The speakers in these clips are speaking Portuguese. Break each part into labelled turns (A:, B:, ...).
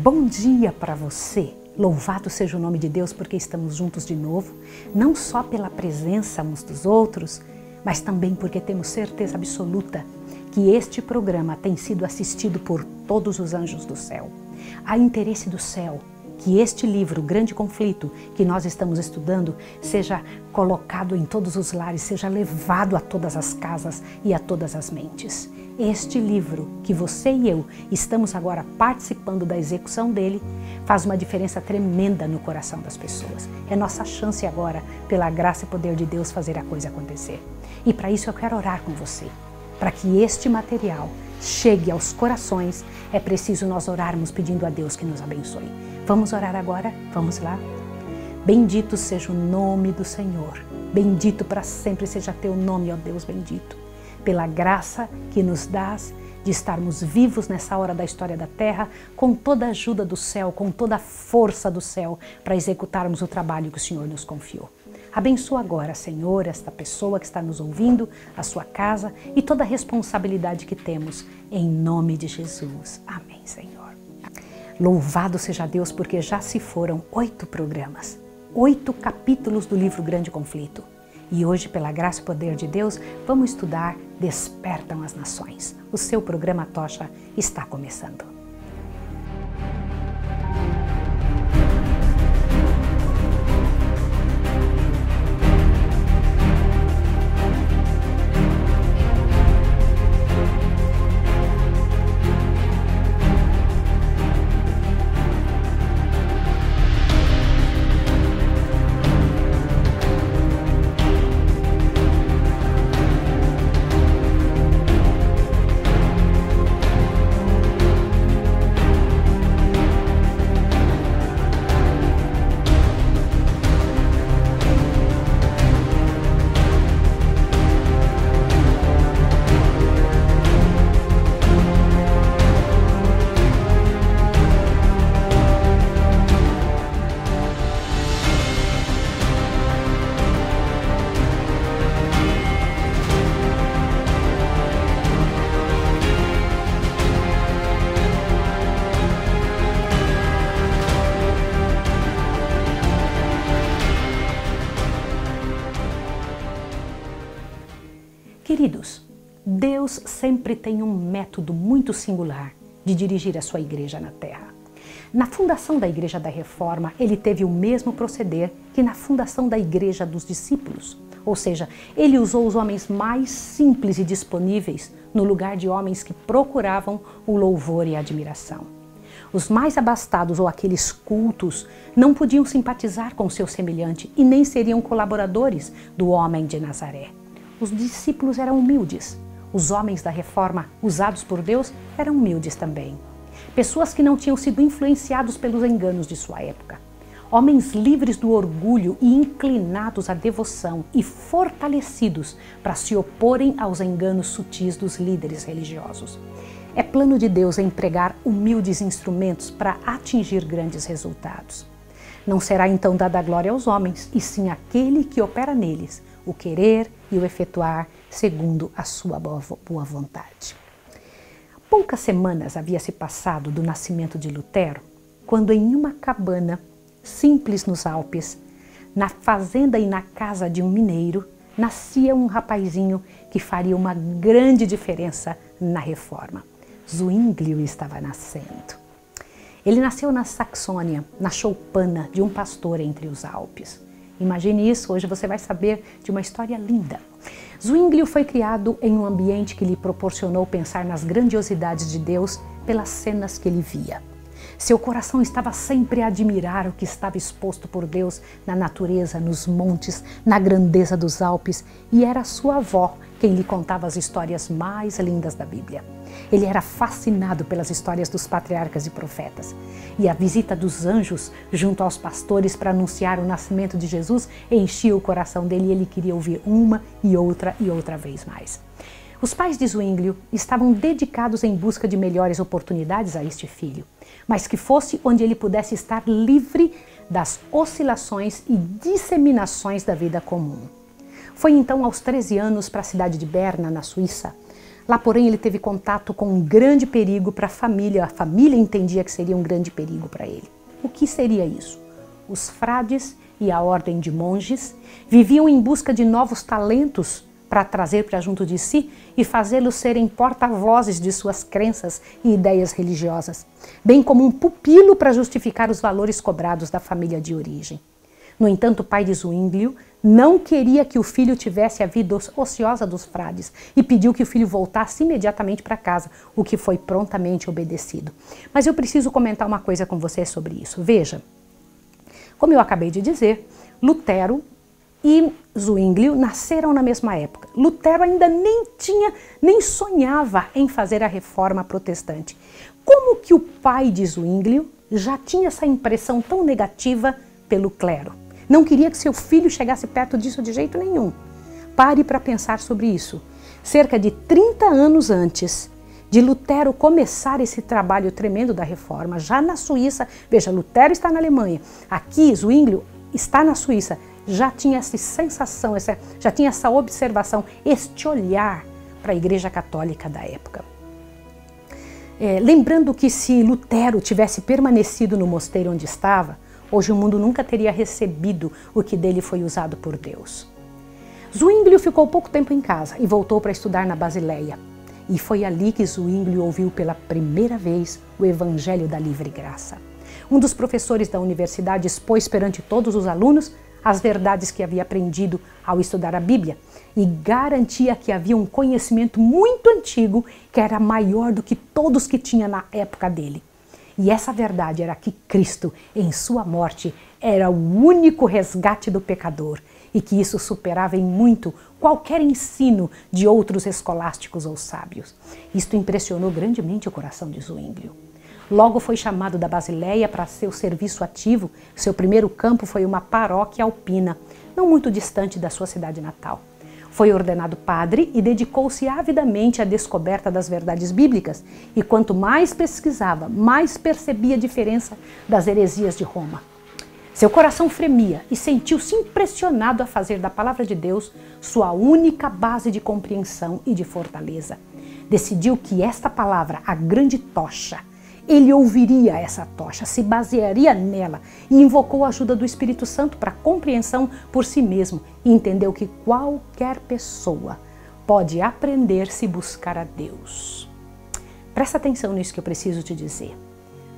A: Bom dia para você! Louvado seja o nome de Deus porque estamos juntos de novo, não só pela presença uns dos outros, mas também porque temos certeza absoluta que este programa tem sido assistido por todos os anjos do céu. Há interesse do céu que este livro, Grande Conflito, que nós estamos estudando, seja colocado em todos os lares, seja levado a todas as casas e a todas as mentes. Este livro, que você e eu estamos agora participando da execução dele, faz uma diferença tremenda no coração das pessoas. É nossa chance agora, pela graça e poder de Deus, fazer a coisa acontecer. E para isso eu quero orar com você. Para que este material chegue aos corações, é preciso nós orarmos pedindo a Deus que nos abençoe. Vamos orar agora? Vamos lá? Bendito seja o nome do Senhor. Bendito para sempre seja teu nome, ó Deus bendito. Pela graça que nos dás de estarmos vivos nessa hora da história da terra, com toda a ajuda do céu, com toda a força do céu, para executarmos o trabalho que o Senhor nos confiou. Abençoa agora, Senhor, esta pessoa que está nos ouvindo, a sua casa e toda a responsabilidade que temos, em nome de Jesus. Amém, Senhor. Louvado seja Deus, porque já se foram 8 programas, 8 capítulos do livro Grande Conflito. E hoje, pela graça e poder de Deus, vamos estudar Despertam as Nações. O seu programa Tocha está começando. Queridos, Deus sempre tem um método muito singular de dirigir a sua igreja na terra. Na fundação da Igreja da Reforma, ele teve o mesmo proceder que na fundação da Igreja dos Discípulos. Ou seja, ele usou os homens mais simples e disponíveis no lugar de homens que procuravam o louvor e a admiração. Os mais abastados ou aqueles cultos não podiam simpatizar com seu semelhante e nem seriam colaboradores do homem de Nazaré. Os discípulos eram humildes. Os homens da Reforma, usados por Deus, eram humildes também. Pessoas que não tinham sido influenciados pelos enganos de sua época. Homens livres do orgulho e inclinados à devoção e fortalecidos para se oporem aos enganos sutis dos líderes religiosos. É plano de Deus empregar humildes instrumentos para atingir grandes resultados. Não será então dada a glória aos homens, e sim àquele que opera neles, o querer e o efetuar segundo a sua boa vontade. Poucas semanas havia se passado do nascimento de Lutero, quando em uma cabana simples nos Alpes, na fazenda e na casa de um mineiro, nascia um rapazinho que faria uma grande diferença na reforma. Zwinglio estava nascendo. Ele nasceu na Saxônia, na choupana de um pastor entre os Alpes. Imagine isso, hoje você vai saber de uma história linda. Zwinglio foi criado em um ambiente que lhe proporcionou pensar nas grandiosidades de Deus pelas cenas que ele via. Seu coração estava sempre a admirar o que estava exposto por Deus na natureza, nos montes, na grandeza dos Alpes, e era sua avó quem lhe contava as histórias mais lindas da Bíblia. Ele era fascinado pelas histórias dos patriarcas e profetas. E a visita dos anjos junto aos pastores para anunciar o nascimento de Jesus enchia o coração dele e ele queria ouvir uma e outra vez mais. Os pais de Zwinglio estavam dedicados em busca de melhores oportunidades a este filho, mas que fosse onde ele pudesse estar livre das oscilações e disseminações da vida comum. Foi então aos 13 anos para a cidade de Berna, na Suíça, Lá, porém, ele teve contato com um grande perigo para a família entendia que seria um grande perigo para ele. O que seria isso? Os frades e a ordem de monges viviam em busca de novos talentos para trazer para junto de si e fazê-los serem porta-vozes de suas crenças e ideias religiosas, bem como um pupilo para justificar os valores cobrados da família de origem. No entanto, o pai de Zwinglio não queria que o filho tivesse a vida ociosa dos frades e pediu que o filho voltasse imediatamente para casa, o que foi prontamente obedecido. Mas eu preciso comentar uma coisa com você sobre isso. Veja, como eu acabei de dizer, Lutero e Zwinglio nasceram na mesma época. Lutero ainda nem sonhava em fazer a reforma protestante. Como que o pai de Zwinglio já tinha essa impressão tão negativa pelo clero? Não queria que seu filho chegasse perto disso de jeito nenhum. Pare para pensar sobre isso. Cerca de 30 anos antes de Lutero começar esse trabalho tremendo da reforma, já na Suíça, veja, Lutero está na Alemanha, aqui Zwinglio está na Suíça, já tinha essa sensação, já tinha essa observação, este olhar para a Igreja Católica da época. Lembrando que se Lutero tivesse permanecido no mosteiro onde estava, hoje o mundo nunca teria recebido o que dele foi usado por Deus. Zwinglio ficou pouco tempo em casa e voltou para estudar na Basileia. E foi ali que Zwinglio ouviu pela primeira vez o Evangelho da Livre Graça. Um dos professores da universidade expôs perante todos os alunos as verdades que havia aprendido ao estudar a Bíblia e garantia que havia um conhecimento muito antigo que era maior do que todos que tinha na época dele. E essa verdade era que Cristo, em sua morte, era o único resgate do pecador e que isso superava em muito qualquer ensino de outros escolásticos ou sábios. Isto impressionou grandemente o coração de Zwinglio. Logo foi chamado da Basileia para seu serviço ativo. Seu primeiro campo foi uma paróquia alpina, não muito distante da sua cidade natal. Foi ordenado padre e dedicou-se avidamente à descoberta das verdades bíblicas. E quanto mais pesquisava, mais percebia a diferença das heresias de Roma. Seu coração fremia e sentiu-se impressionado a fazer da palavra de Deus sua única base de compreensão e de fortaleza. Decidiu que esta palavra, a grande tocha, ele ouviria essa tocha, se basearia nela e invocou a ajuda do Espírito Santo para compreensão por si mesmo e entendeu que qualquer pessoa pode aprender se buscar a Deus. Presta atenção nisso que eu preciso te dizer.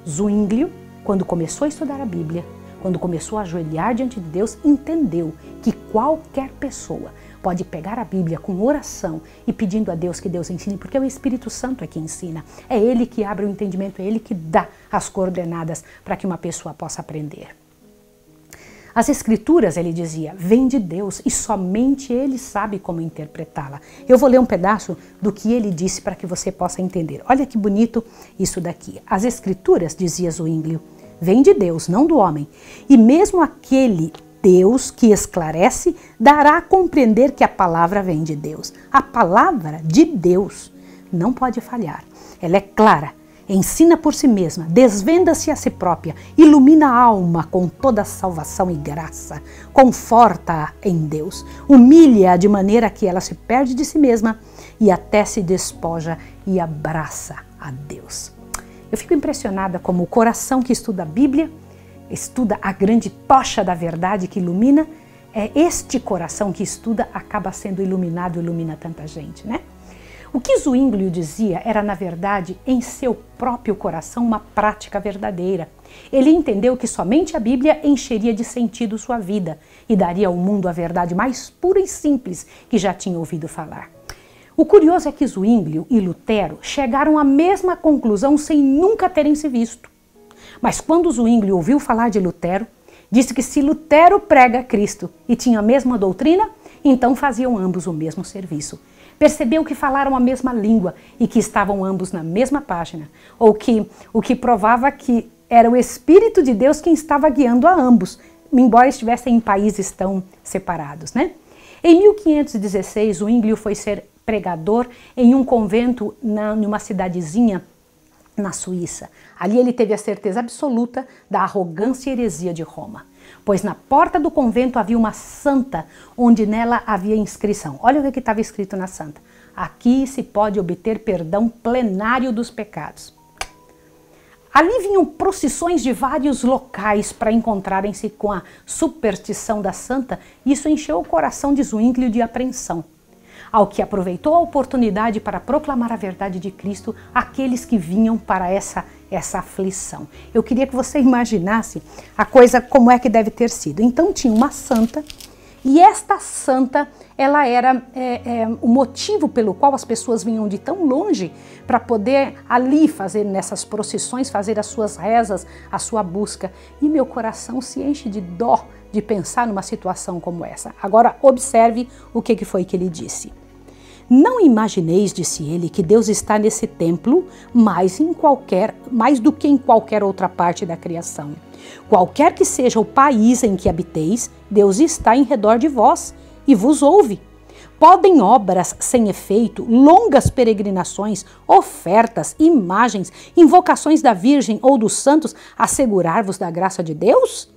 A: Zwinglio, quando começou a estudar a Bíblia, quando começou a ajoelhar diante de Deus, entendeu que qualquer pessoa pode pegar a Bíblia com oração e pedindo a Deus que Deus ensine, porque é o Espírito Santo é que ensina. É Ele que abre o entendimento, é Ele que dá as coordenadas para que uma pessoa possa aprender. As Escrituras, ele dizia, vêm de Deus e somente Ele sabe como interpretá-la. Eu vou ler um pedaço do que ele disse para que você possa entender. Olha que bonito isso daqui. As Escrituras, dizia Zwinglio, vêm de Deus, não do homem. E mesmo aquele Deus que esclarece dará a compreender que a palavra vem de Deus. A palavra de Deus não pode falhar. Ela é clara, ensina por si mesma, desvenda-se a si própria, ilumina a alma com toda a salvação e graça, conforta-a em Deus, humilha-a de maneira que ela se perde de si mesma e até se despoja e abraça a Deus. Eu fico impressionada como o coração que estuda a Bíblia, estuda a grande tocha da verdade que ilumina, este coração que estuda acaba sendo iluminado e ilumina tanta gente, né? O que Zwinglio dizia era, na verdade, em seu próprio coração, uma prática verdadeira. Ele entendeu que somente a Bíblia encheria de sentido sua vida e daria ao mundo a verdade mais pura e simples que já tinha ouvido falar. O curioso é que Zwinglio e Lutero chegaram à mesma conclusão sem nunca terem se visto. Mas quando Zwinglio ouviu falar de Lutero, disse que se Lutero prega Cristo e tinha a mesma doutrina, então faziam ambos o mesmo serviço. Percebeu que falaram a mesma língua e que estavam ambos na mesma página, o que provava que era o Espírito de Deus quem estava guiando a ambos, embora estivessem em países tão separados, né? Em 1516, Zwinglio foi ser pregador em um convento numa cidadezinha na Suíça. Ali ele teve a certeza absoluta da arrogância e heresia de Roma, pois na porta do convento havia uma santa, onde nela havia inscrição. Olha o que estava escrito na santa. Aqui se pode obter perdão plenário dos pecados. Ali vinham procissões de vários locais para encontrarem-se com a superstição da santa, e isso encheu o coração de Zwinglio de apreensão, ao que aproveitou a oportunidade para proclamar a verdade de Cristo àqueles que vinham para essa aflição. Eu queria que você imaginasse a coisa como é que deve ter sido. Então tinha uma santa, e esta santa, ela era o motivo pelo qual as pessoas vinham de tão longe para poder ali fazer nessas procissões, fazer as suas rezas, a sua busca. E meu coração se enche de dó de pensar numa situação como essa. Agora observe o que foi que ele disse. Não imagineis, disse ele, que Deus está nesse templo mais do que em qualquer outra parte da criação. Qualquer que seja o país em que habiteis, Deus está em redor de vós e vos ouve. Podem obras sem efeito, longas peregrinações, ofertas, imagens, invocações da Virgem ou dos santos assegurar-vos da graça de Deus?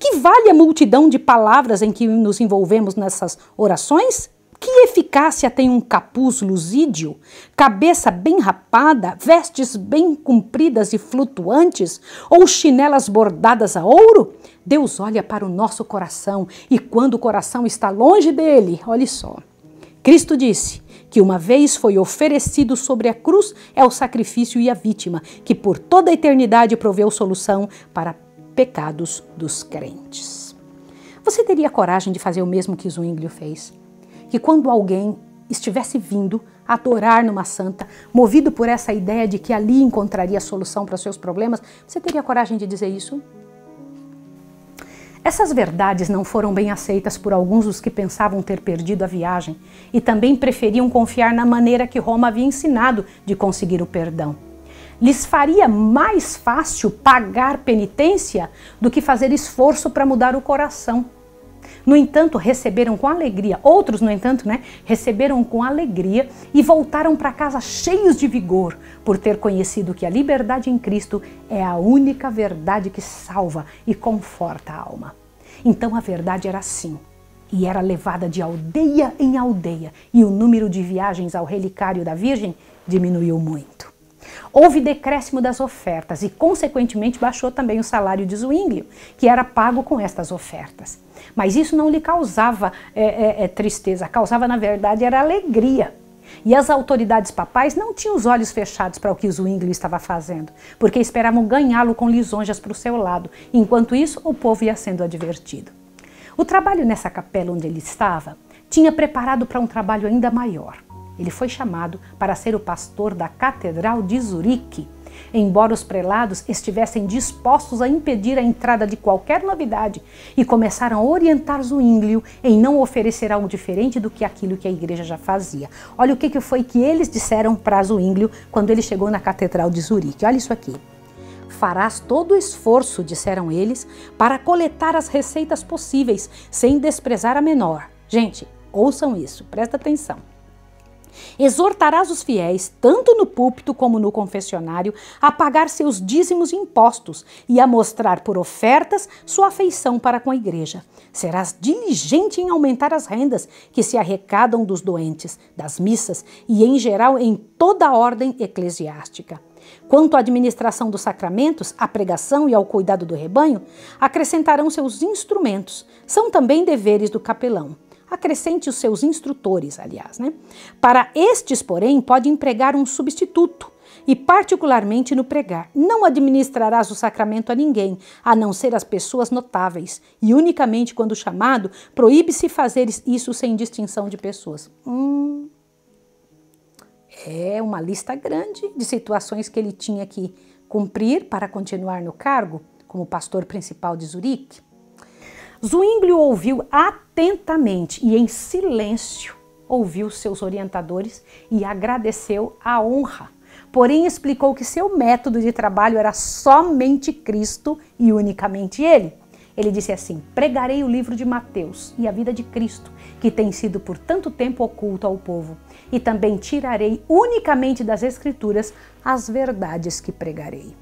A: Que vale a multidão de palavras em que nos envolvemos nessas orações? Que eficácia tem um capuzlusídio, cabeça bem rapada, vestes bem compridas e flutuantes, ou chinelas bordadas a ouro? Deus olha para o nosso coração, e quando o coração está longe dele, olhe só. Cristo disse que uma vez foi oferecido sobre a cruz é o sacrifício e a vítima, que por toda a eternidade proveu solução para pecados dos crentes. Você teria coragem de fazer o mesmo que Zwinglio fez? Que quando alguém estivesse vindo adorar numa santa, movido por essa ideia de que ali encontraria solução para os seus problemas, você teria coragem de dizer isso? Essas verdades não foram bem aceitas por alguns dos que pensavam ter perdido a viagem e também preferiam confiar na maneira que Roma havia ensinado de conseguir o perdão. Lhes faria mais fácil pagar penitência do que fazer esforço para mudar o coração. No entanto, receberam com alegria, outros, no entanto, receberam com alegria e voltaram para casa cheios de vigor, por ter conhecido que a liberdade em Cristo é a única verdade que salva e conforta a alma. Então a verdade era assim, e era levada de aldeia em aldeia, e o número de viagens ao relicário da Virgem diminuiu muito. Houve decréscimo das ofertas e, consequentemente, baixou também o salário de Zwinglio, que era pago com estas ofertas. Mas isso não lhe causava tristeza, causava, na verdade, era alegria. E as autoridades papais não tinham os olhos fechados para o que Zwinglio estava fazendo, porque esperavam ganhá-lo com lisonjas para o seu lado. Enquanto isso, o povo ia sendo advertido. O trabalho nessa capela onde ele estava tinha preparado para um trabalho ainda maior. Ele foi chamado para ser o pastor da Catedral de Zurique, embora os prelados estivessem dispostos a impedir a entrada de qualquer novidade e começaram a orientar Zwinglio em não oferecer algo diferente do que aquilo que a igreja já fazia. Olha o que foi que eles disseram para Zwinglio quando ele chegou na Catedral de Zurique. Olha isso aqui. Farás todo o esforço, disseram eles, para coletar as receitas possíveis, sem desprezar a menor. Gente, ouçam isso, presta atenção. Exortarás os fiéis, tanto no púlpito como no confessionário, a pagar seus dízimos e impostos e a mostrar por ofertas sua afeição para com a igreja. Serás diligente em aumentar as rendas que se arrecadam dos doentes, das missas e, em geral, em toda a ordem eclesiástica. Quanto à administração dos sacramentos, à pregação e ao cuidado do rebanho, acrescentarão seus instrumentos. São também deveres do capelão. Acrescente os seus instrutores, aliás, Para estes, porém, pode empregar um substituto, e particularmente no pregar. Não administrarás o sacramento a ninguém, a não ser as pessoas notáveis, e unicamente quando chamado, proíbe-se fazer isso sem distinção de pessoas. É uma lista grande de situações que ele tinha que cumprir para continuar no cargo como pastor principal de Zurique. Zwinglio ouviu atentamente e em silêncio ouviu seus orientadores e agradeceu a honra. Porém, explicou que seu método de trabalho era somente Cristo e unicamente Ele. Ele disse assim: pregarei o livro de Mateus e a vida de Cristo, que tem sido por tanto tempo oculto ao povo, e também tirarei unicamente das Escrituras as verdades que pregarei.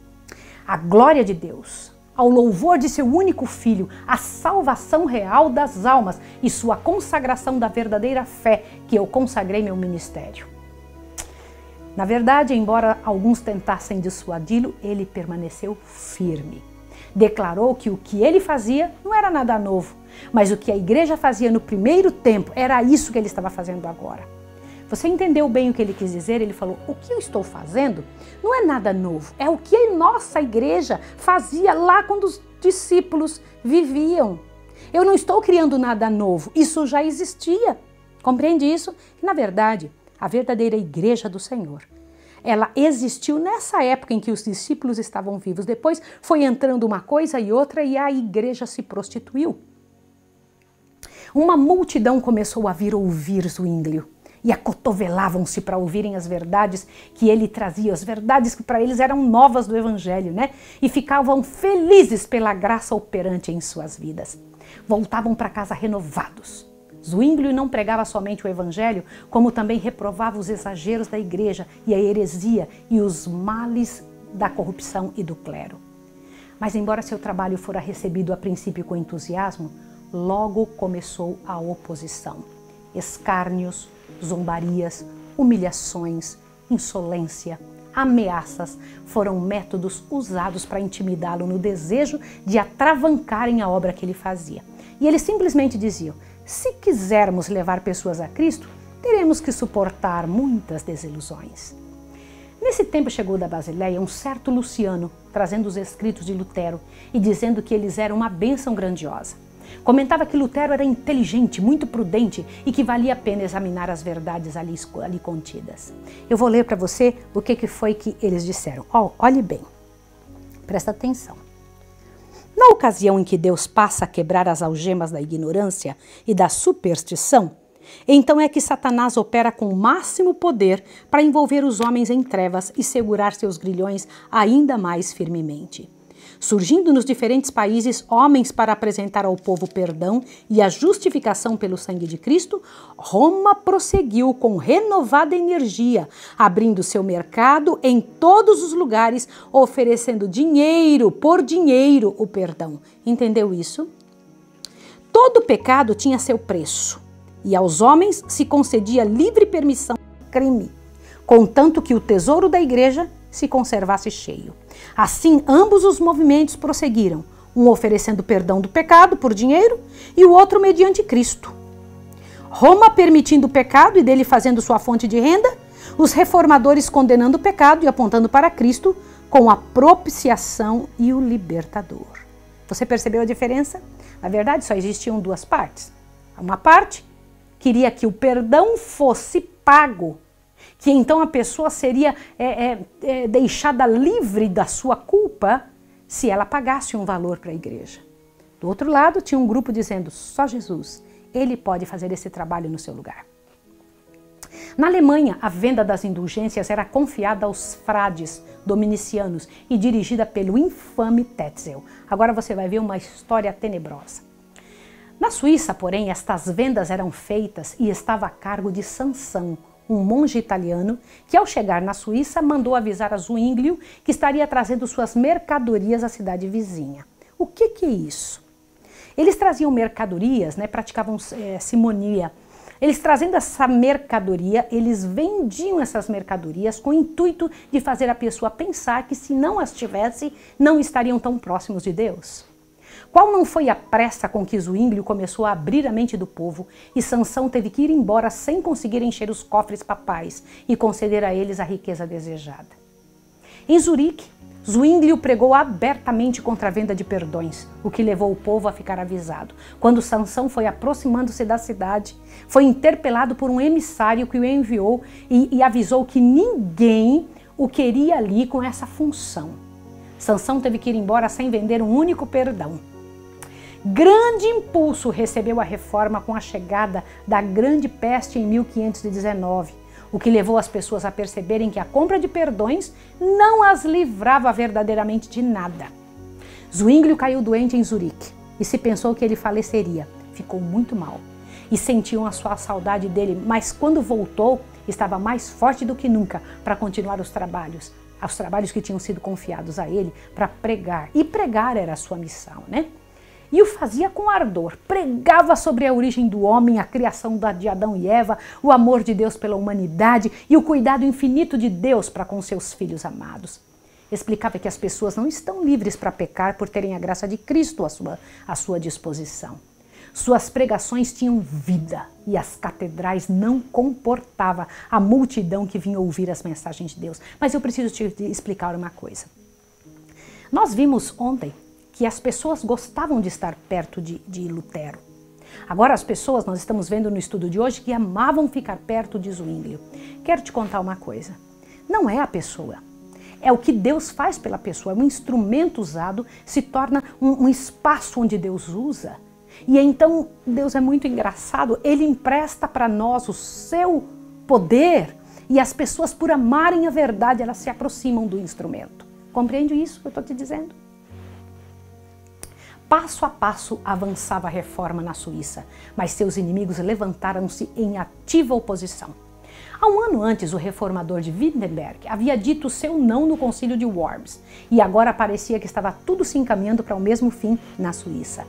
A: A glória de Deus, ao louvor de seu único Filho, a salvação real das almas e sua consagração da verdadeira fé que eu consagrei meu ministério. Na verdade, embora alguns tentassem dissuadi-lo, ele permaneceu firme. Declarou que o que ele fazia não era nada novo, mas o que a igreja fazia no primeiro tempo era isso que ele estava fazendo agora. Você entendeu bem o que ele quis dizer? Ele falou, o que eu estou fazendo não é nada novo, é o que a nossa igreja fazia lá quando os discípulos viviam. Eu não estou criando nada novo, isso já existia. Compreende isso? Na verdade, a verdadeira igreja do Senhor, ela existiu nessa época em que os discípulos estavam vivos. Depois foi entrando uma coisa e outra e a igreja se prostituiu. Uma multidão começou a vir ouvir Zwinglio e acotovelavam-se para ouvirem as verdades que ele trazia, as verdades que para eles eram novas do Evangelho, né? E ficavam felizes pela graça operante em suas vidas. Voltavam para casa renovados. Zwinglio não pregava somente o Evangelho, como também reprovava os exageros da igreja e a heresia e os males da corrupção e do clero. Mas embora seu trabalho fora recebido a princípio com entusiasmo, logo começou a oposição. Escárnios, zombarias, humilhações, insolência, ameaças foram métodos usados para intimidá-lo no desejo de atravancarem a obra que ele fazia. E eles simplesmente diziam, se quisermos levar pessoas a Cristo, teremos que suportar muitas desilusões. Nesse tempo chegou da Basileia um certo Luciano, trazendo os escritos de Lutero e dizendo que eles eram uma bênção grandiosa. Comentava que Lutero era inteligente, muito prudente e que valia a pena examinar as verdades ali contidas. Eu vou ler para você o que foi que eles disseram. Olhe bem, presta atenção. Na ocasião em que Deus passa a quebrar as algemas da ignorância e da superstição, então é que Satanás opera com o máximo poder para envolver os homens em trevas e segurar seus grilhões ainda mais firmemente. Surgindo nos diferentes países homens para apresentar ao povo perdão e a justificação pelo sangue de Cristo, Roma prosseguiu com renovada energia, abrindo seu mercado em todos os lugares, oferecendo dinheiro por dinheiro o perdão. Entendeu isso? Todo pecado tinha seu preço, e aos homens se concedia livre permissão do crime, contanto que o tesouro da igreja se conservasse cheio. Assim, ambos os movimentos prosseguiram, um oferecendo perdão do pecado por dinheiro e o outro mediante Cristo. Roma permitindo o pecado e dele fazendo sua fonte de renda, os reformadores condenando o pecado e apontando para Cristo com a propiciação e o libertador. Você percebeu a diferença? Na verdade, só existiam duas partes. Uma parte queria que o perdão fosse pago, que então a pessoa seria deixada livre da sua culpa se ela pagasse um valor para a igreja. Do outro lado, tinha um grupo dizendo, só Jesus, ele pode fazer esse trabalho no seu lugar. Na Alemanha, a venda das indulgências era confiada aos frades dominicianos e dirigida pelo infame Tetzel. Agora você vai ver uma história tenebrosa. Na Suíça, porém, estas vendas eram feitas e estava a cargo de Sansão, um monge italiano que, ao chegar na Suíça, mandou avisar a Zwinglio que estaria trazendo suas mercadorias à cidade vizinha. O que é isso? Eles traziam mercadorias, praticavam simonia. Eles trazendo essa mercadoria, eles vendiam essas mercadorias com o intuito de fazer a pessoa pensar que se não as tivesse, não estariam tão próximos de Deus. Qual não foi a pressa com que Zwinglio começou a abrir a mente do povo e Sansão teve que ir embora sem conseguir encher os cofres papais e conceder a eles a riqueza desejada? Em Zurique, Zwinglio pregou abertamente contra a venda de perdões, o que levou o povo a ficar avisado. Quando Sansão foi aproximando-se da cidade, foi interpelado por um emissário que o enviou e avisou que ninguém o queria ali com essa função. Sansão teve que ir embora sem vender um único perdão. Grande impulso recebeu a reforma com a chegada da grande peste em 1519, o que levou as pessoas a perceberem que a compra de perdões não as livrava verdadeiramente de nada. Zwinglio caiu doente em Zurique e se pensou que ele faleceria. Ficou muito mal e sentiam a sua saudade dele, mas quando voltou, estava mais forte do que nunca para continuar os trabalhos que tinham sido confiados a ele para pregar. E pregar era a sua missão, E o fazia com ardor, pregava sobre a origem do homem, a criação de Adão e Eva, o amor de Deus pela humanidade e o cuidado infinito de Deus para com seus filhos amados. Explicava que as pessoas não estão livres para pecar por terem a graça de Cristo à sua disposição. Suas pregações tinham vida e as catedrais não comportavam a multidão que vinha ouvir as mensagens de Deus. Mas eu preciso te explicar uma coisa. Nós vimos ontem que as pessoas gostavam de estar perto de Lutero. Agora as pessoas, nós estamos vendo no estudo de hoje, que amavam ficar perto de Zwinglio. Quero te contar uma coisa. Não é a pessoa. É o que Deus faz pela pessoa. Um instrumento usado se torna um espaço onde Deus usa. E então Deus é muito engraçado. Ele empresta para nós o seu poder e as pessoas, por amarem a verdade, elas se aproximam do instrumento. Compreende isso que eu estou te dizendo? Passo a passo avançava a reforma na Suíça, mas seus inimigos levantaram-se em ativa oposição. Há um ano antes, o reformador de Wittenberg havia dito seu não no concílio de Worms, e agora parecia que estava tudo se encaminhando para o mesmo fim na Suíça.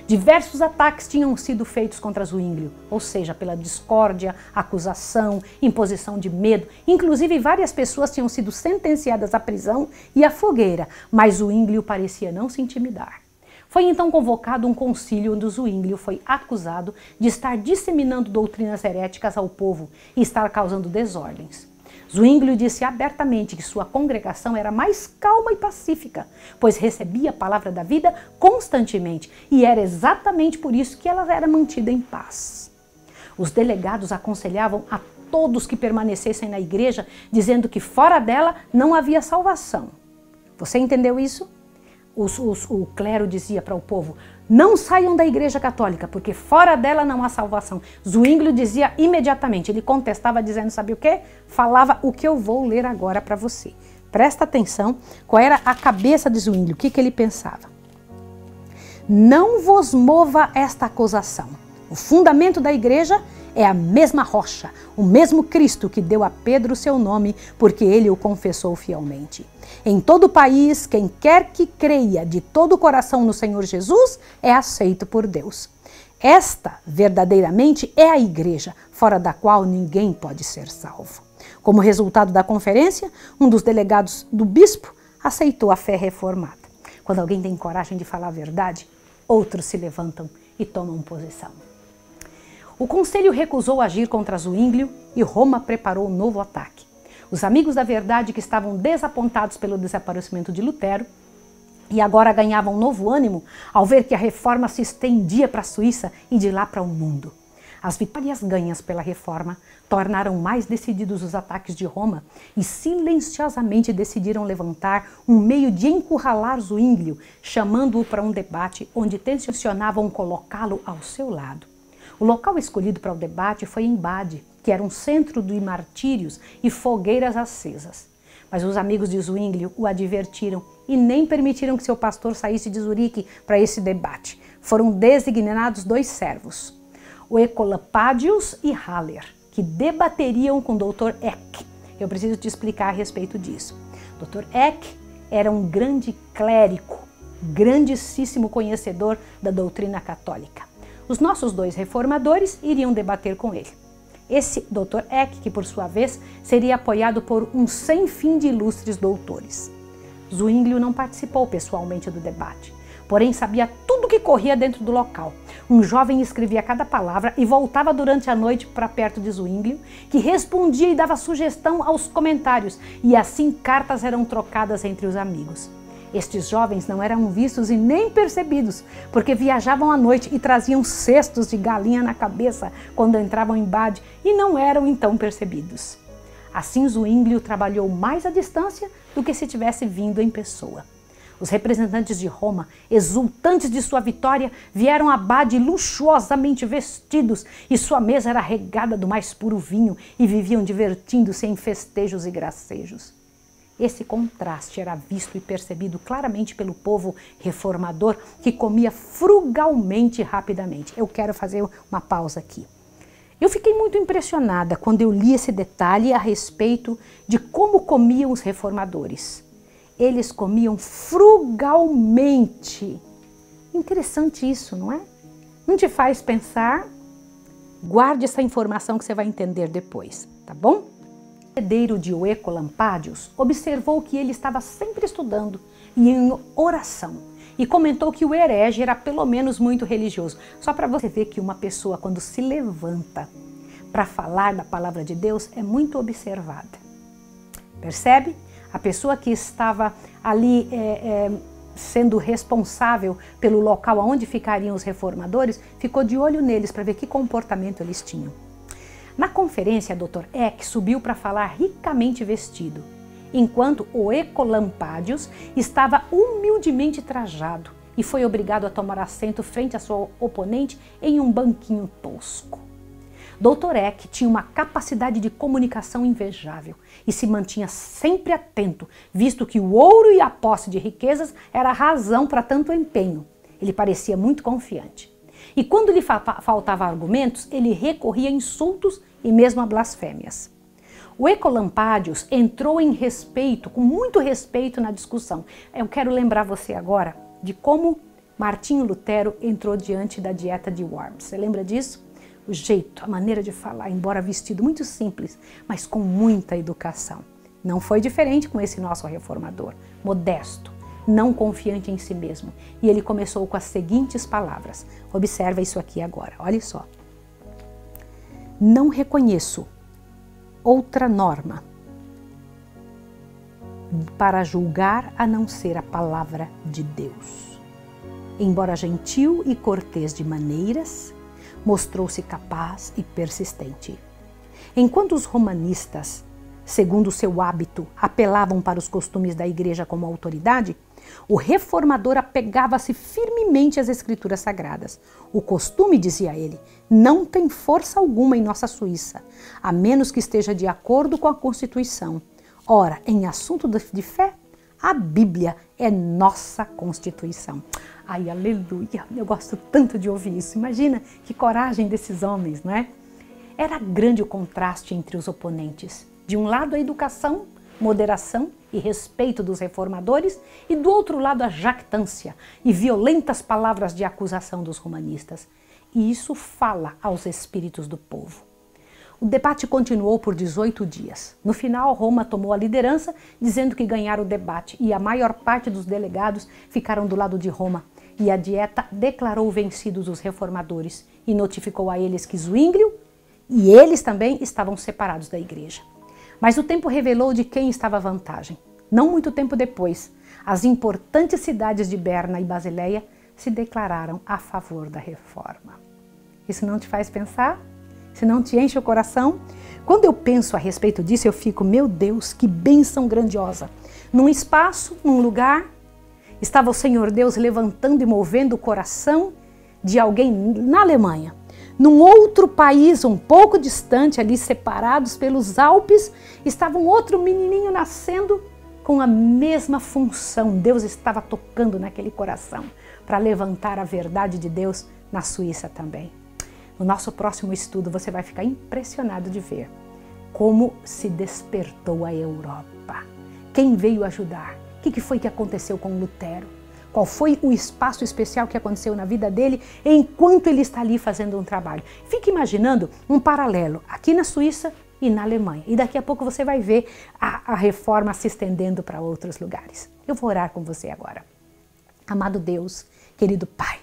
A: Diversos ataques tinham sido feitos contra Zwinglio, ou seja, pela discórdia, acusação, imposição de medo. Inclusive, várias pessoas tinham sido sentenciadas à prisão e à fogueira, mas Zwinglio parecia não se intimidar. Foi então convocado um concílio onde Zwinglio foi acusado de estar disseminando doutrinas heréticas ao povo e estar causando desordens. Zwinglio disse abertamente que sua congregação era mais calma e pacífica, pois recebia a palavra da vida constantemente e era exatamente por isso que ela era mantida em paz. Os delegados aconselhavam a todos que permanecessem na igreja, dizendo que fora dela não havia salvação. Você entendeu isso? O clero dizia para o povo, não saiam da igreja católica, porque fora dela não há salvação. Zwinglio dizia imediatamente, ele contestava dizendo, sabe o quê? Falava o que eu vou ler agora para você. Presta atenção, qual era a cabeça de Zwinglio, o que ele pensava. Não vos mova esta acusação. O fundamento da igreja é a mesma rocha, o mesmo Cristo que deu a Pedro o seu nome, porque ele o confessou fielmente. Em todo o país, quem quer que creia de todo o coração no Senhor Jesus é aceito por Deus. Esta, verdadeiramente, é a igreja, fora da qual ninguém pode ser salvo. Como resultado da conferência, um dos delegados do bispo aceitou a fé reformada. Quando alguém tem coragem de falar a verdade, outros se levantam e tomam posição. O conselho recusou agir contra Zwinglio e Roma preparou um novo ataque. Os amigos da verdade, que estavam desapontados pelo desaparecimento de Lutero e agora ganhavam novo ânimo ao ver que a reforma se estendia para a Suíça e de lá para o mundo. As vitórias ganhas pela reforma tornaram mais decididos os ataques de Roma e silenciosamente decidiram levantar um meio de encurralar Zwinglio, chamando-o para um debate onde tensionavam colocá-lo ao seu lado. O local escolhido para o debate foi em Bade, que era um centro de martírios e fogueiras acesas. Mas os amigos de Zwinglio o advertiram e nem permitiram que seu pastor saísse de Zurique para esse debate. Foram designados 2 servos, o Ecolapadius e Haller, que debateriam com o Dr. Eck. Eu preciso te explicar a respeito disso. Dr. Eck era um grande clérigo, grandíssimo conhecedor da doutrina católica. Os nossos 2 reformadores iriam debater com ele. Esse Dr. Eck, que por sua vez seria apoiado por um sem fim de ilustres doutores. Zwinglio não participou pessoalmente do debate, porém sabia tudo o que corria dentro do local. Um jovem escrevia cada palavra e voltava durante a noite para perto de Zwinglio, que respondia e dava sugestão aos comentários, e assim cartas eram trocadas entre os amigos. Estes jovens não eram vistos e nem percebidos, porque viajavam à noite e traziam cestos de galinha na cabeça quando entravam em Bade e não eram então percebidos. Assim Zwinglio trabalhou mais à distância do que se tivesse vindo em pessoa. Os representantes de Roma, exultantes de sua vitória, vieram a Bade luxuosamente vestidos e sua mesa era regada do mais puro vinho e viviam divertindo-se em festejos e gracejos. Esse contraste era visto e percebido claramente pelo povo reformador, que comia frugalmente e rapidamente. Eu quero fazer uma pausa aqui. Eu fiquei muito impressionada quando eu li esse detalhe a respeito de como comiam os reformadores. Eles comiam frugalmente. Interessante isso, não é? Não te faz pensar? Guarde essa informação que você vai entender depois, tá bom? O herdeiro de Oecolampadius observou que ele estava sempre estudando e em oração e comentou que o herege era pelo menos muito religioso. Só para você ver que uma pessoa, quando se levanta para falar da palavra de Deus, é muito observada. Percebe? A pessoa que estava ali sendo responsável pelo local onde ficariam os reformadores, ficou de olho neles para ver que comportamento eles tinham. Na conferência, Dr. Eck subiu para falar ricamente vestido, enquanto Oecolampadius estava humildemente trajado e foi obrigado a tomar assento frente à sua oponente em um banquinho tosco. Dr. Eck tinha uma capacidade de comunicação invejável e se mantinha sempre atento, visto que o ouro e a posse de riquezas era a razão para tanto empenho. Ele parecia muito confiante. E quando lhe faltavam argumentos, ele recorria a insultos e mesmo a blasfêmias. O Oecolampadius entrou em respeito, com muito respeito na discussão. Eu quero lembrar você agora de como Martinho Lutero entrou diante da dieta de Worms. Você lembra disso? O jeito, a maneira de falar, embora vestido muito simples, mas com muita educação. Não foi diferente com esse nosso reformador, modesto, não confiante em si mesmo. E ele começou com as seguintes palavras. Observa isso aqui agora, olha só. Não reconheço outra norma para julgar a não ser a palavra de Deus. Embora gentil e cortês de maneiras, mostrou-se capaz e persistente. Enquanto os romanistas, segundo seu hábito, apelavam para os costumes da igreja como autoridade, o reformador apegava-se firmemente às escrituras sagradas. O costume, dizia ele, não tem força alguma em nossa Suíça, a menos que esteja de acordo com a Constituição. Ora, em assunto de fé, a Bíblia é nossa Constituição. Ai, aleluia! Eu gosto tanto de ouvir isso. Imagina que coragem desses homens, não é? Era grande o contraste entre os oponentes. De um lado, a educação, moderação e respeito dos reformadores, e do outro lado, a jactância e violentas palavras de acusação dos romanistas. E isso fala aos espíritos do povo. O debate continuou por 18 dias. No final, Roma tomou a liderança, dizendo que ganhara o debate, e a maior parte dos delegados ficaram do lado de Roma. E a dieta declarou vencidos os reformadores e notificou a eles que Zwinglio e eles também estavam separados da igreja. Mas o tempo revelou de quem estava a vantagem. Não muito tempo depois, as importantes cidades de Berna e Basileia se declararam a favor da reforma. Isso não te faz pensar? Se não te enche o coração? Quando eu penso a respeito disso, eu fico, meu Deus, que bênção grandiosa. Num espaço, num lugar, estava o Senhor Deus levantando e movendo o coração de alguém na Alemanha. Num outro país, um pouco distante, ali separados pelos Alpes, estava um outro menininho nascendo com a mesma função. Deus estava tocando naquele coração para levantar a verdade de Deus na Suíça também. No nosso próximo estudo, você vai ficar impressionado de ver como se despertou a Europa. Quem veio ajudar? O que foi que aconteceu com Lutero? Qual foi o espaço especial que aconteceu na vida dele enquanto ele está ali fazendo um trabalho? Fique imaginando um paralelo aqui na Suíça e na Alemanha. E daqui a pouco você vai ver a reforma se estendendo para outros lugares. Eu vou orar com você agora. Amado Deus, querido Pai,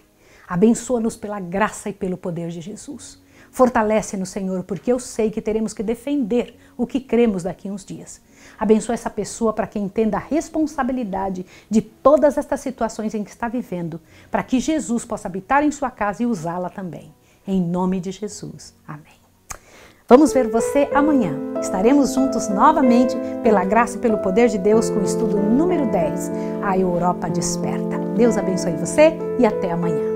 A: abençoa-nos pela graça e pelo poder de Jesus. Fortalece-nos, Senhor, porque eu sei que teremos que defender o que cremos daqui a uns dias. Abençoa essa pessoa para que entenda a responsabilidade de todas estas situações em que está vivendo, para que Jesus possa habitar em sua casa e usá-la também. Em nome de Jesus. Amém. Vamos ver você amanhã. Estaremos juntos novamente, pela graça e pelo poder de Deus, com o estudo número 10, A Europa Desperta. Deus abençoe você e até amanhã.